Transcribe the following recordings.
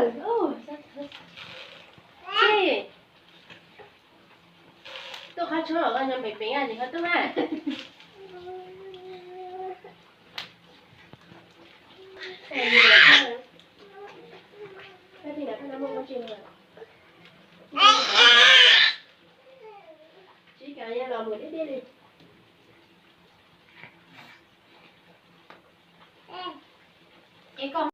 oh, chị, tôi khai chơi ở gần nhà mình à, gì hết tôi mà. Cái gì vậy? Cái gì là nó mua chuyện rồi. Chị cả nhà làm một ít đi. Em con.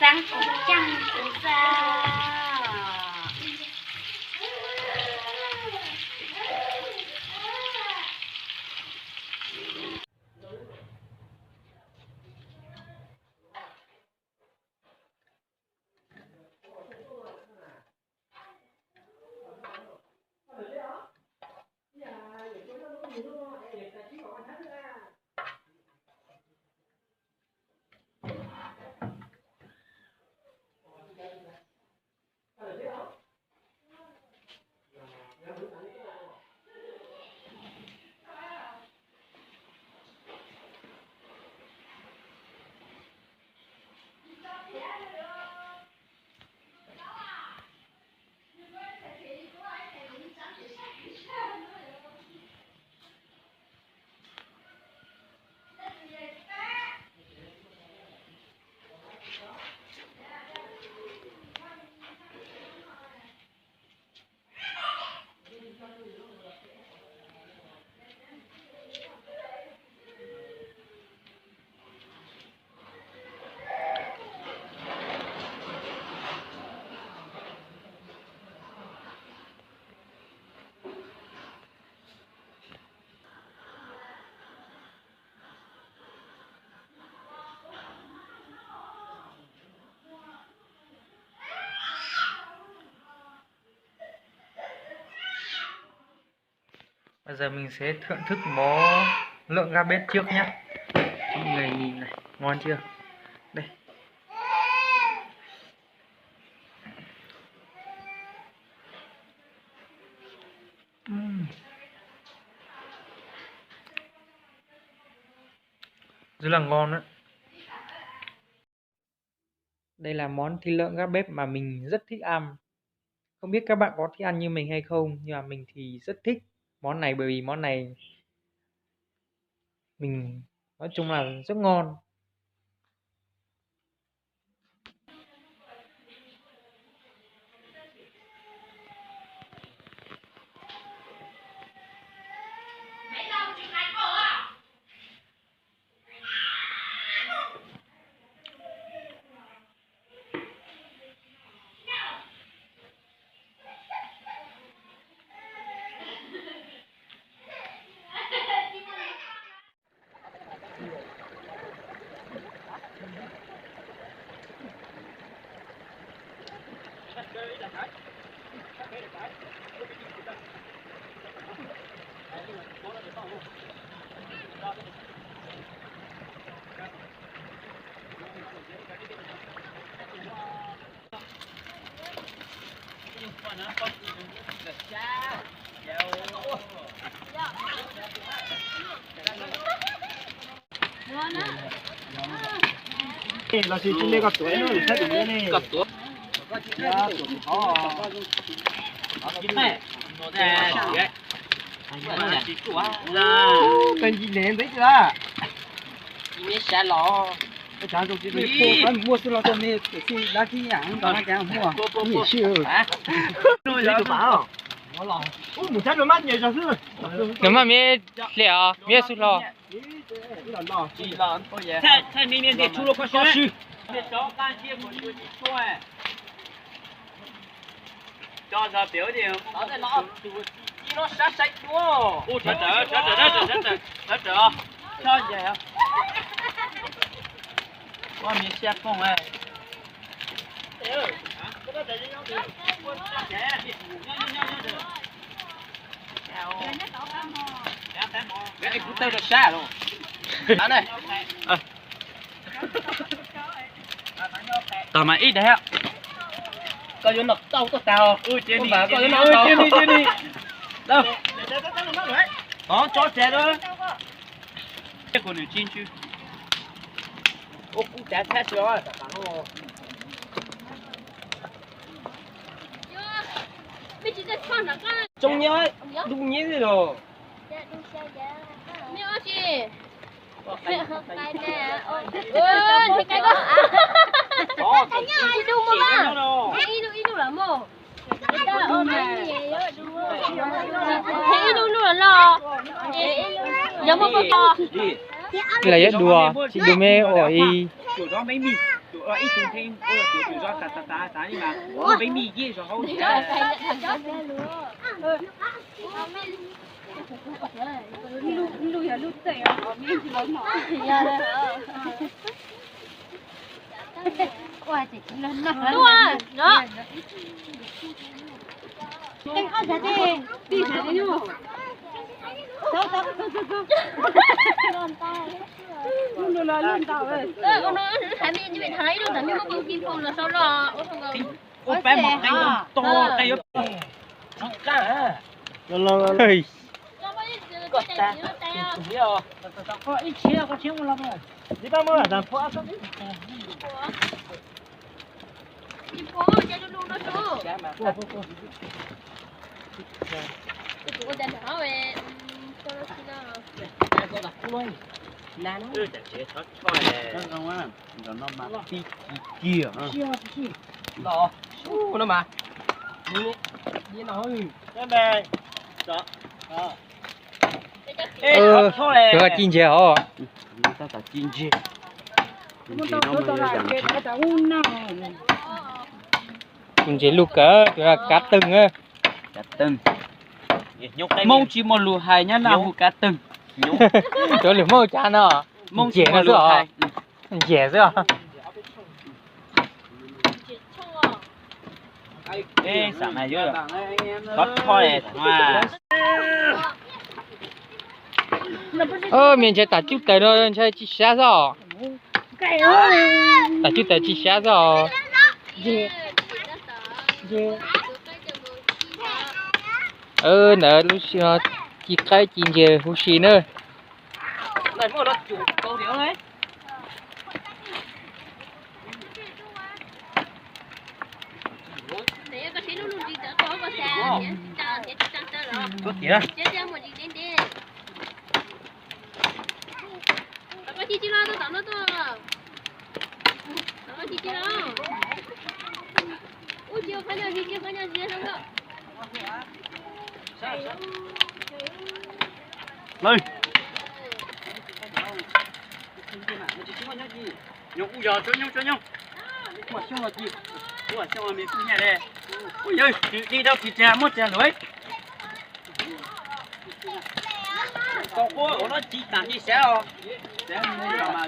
Sáng cũng trăng cũng sao. Bây giờ mình sẽ thưởng thức món lợn gác bếp trước nhé. Mọi người nhìn này, ngon chưa? Đây. Rất là ngon đó. Đây là món thịt lợn gác bếp mà mình rất thích ăn. Không biết các bạn có thích ăn như mình hay không, nhưng mà mình thì rất thích món này, bởi vì món này mình nói chung là rất ngon. là chỉ trên đây gặp tuổi nữa, thấy được này. Gặp tuổi. Tên gì nè đấy chưa? Ini salo. Cái cháu dùng cái này cô mua sữa cho nên cái đã chi nhãn đó là cái mua. Nhiều sữa. Rồi lấy được bảo. Một trái đôi mắt nhiều cho sữa. Nếu mà mẹ lẻ, mẹ sút lò.菜里面得出了块烧水，这烧干些我就去做哎。叫啥标的？老在老，你老杀杀多。哦，这，瞧见呀？我没写风哎。哎呦，这个在这样子，我这钱，cái cũng tao được xa luôn. Đó này. Tao mà ít đấy ạ. Coi vô nọc tao có tao. Ui chết đi. Coi vô nọc tao. Chết đi. Đâu? Đó cho trẻ đó. Cái con này chín chứ. Ô cũng trẻ thế rồi. Trông nhớ đúng như thế rồi. Miêu chị. Cái nè. Thì cái đó. Cái nhau đi đu mà. Đi đu là mồ. Cái đó ôm này. Thì đu là lo. Giống một con to. Là rất đùa, chị đùa mê ổi. Chủ đó mấy mì. Chủ đó ít tiền thêm. Chủ đó tá nhưng mà mấy mì kia rồi không thì đó. Anh ăn thế đi thế đi nhá. Luôn tao ơi. Con nó thấy mình như vậy thấy đâu, thấy mình có kim phong là sao lo. cô bé một cái to cái nó ra à. Hey. Có ta. Có ít chia có chiếc một lần rồi. Đi ba mươi là phô áp đi. Kim phong cho nó luôn nó số. Cô. Cô đang nói về cho nó xin nào. Cô đặt cô luôn. Nè nó. Ừ, chế thoát này. Không á. Nó mà tí kia. Chia. Đó. Nó mà. Đi nói. Cái này. Đó. Đó. Cái là chín chéo. Ta ta chín chứ. Cũng chỉ lục cả, cái là cá tưng á. Cá tưng. Mông chỉ một lù hai nhá nào cá tưng. Chỗ liều mơ cha nó. Mông chỉ một lù hai. Dẻ rồi. Ê, sáng này vô rồi. Thoát thôi mà. Mình chơi tạt chút tới nó chơi chỉ xa rồi. Tạt chút tới chỉ xa rồi. Nè lúc xưa chỉ cái chỉ về hú xí nữa. Này mua nó chủ câu điếu đấy. Tốt tía. Lên. Nhung u giờ cho nhung. Mà xong là gì? Ủa xong là mình cứ nhà đây. Ôi giời, đi đâu thì chả mất chả nổi. Có cô nó chỉ tặng đi xe không? Xe mà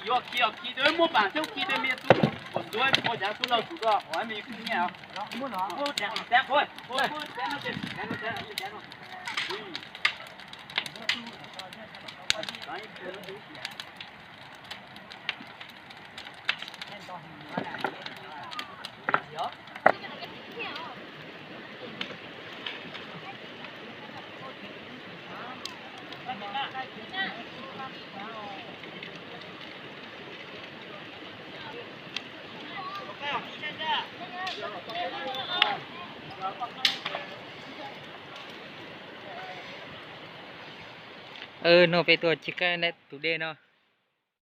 vô kia tới mua bản theo kia tới miền tu. Còn tôi mua giá số lâu chủ đó, hỏi mình cứ nhà. Mua nó. Mua giá xe thôi. Thôi, xe nó xe nó. Nó vềตัวchicken này tủ đê nó.